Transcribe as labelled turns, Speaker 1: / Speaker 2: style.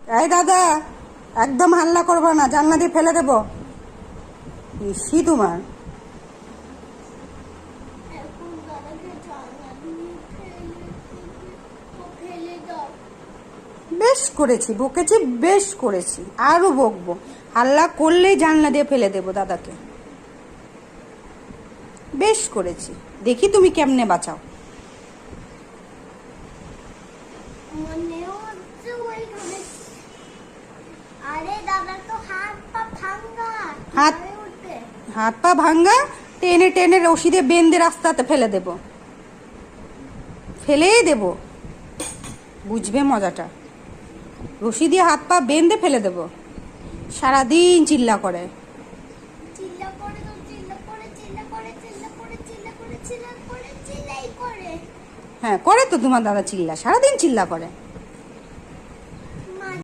Speaker 1: এই দাদা, একদম হাল্লা করবো না, জানলা দিয়ে ফেলে দেবো। ইসি তোমার
Speaker 2: এখন দাদাকে জানলা দিয়ে ফেলে দাও।
Speaker 1: বেশ করেছি, বকেছি, বেশ করেছি, আরো বকবো। হাল্লা করলেই জানলা দিয়ে ফেলে দেবো দাদাকে। বেশ করেছি, দেখি তুমি কেমনে বাঁচাও।
Speaker 2: মনে হচ্ছে ওইখানে। আরে দাদা তো হাত পা ভাঙা,
Speaker 1: হাত
Speaker 2: কিভাবে উঠবে?
Speaker 1: হাত পা ভাঙ্গা, টেনে টেনে রশিদে বেঁধে রাস্তাতে ফেলে দেব, ফেলেই দেব, বুঝবে মজাটা। রশি দিয়ে হাত পা বেঁধে ফেলে দেব। সারাদিন চিল্লা করে।
Speaker 2: চিল্লা করে তো চিল্লা করে চিল্লা করে চিল্লা করে চিল্লা করে চিল্লা করে চিল্লাই করে।
Speaker 1: হ্যাঁ, করে তো তোমার দাদা চিল্লা, সারাদিন চিল্লা করে।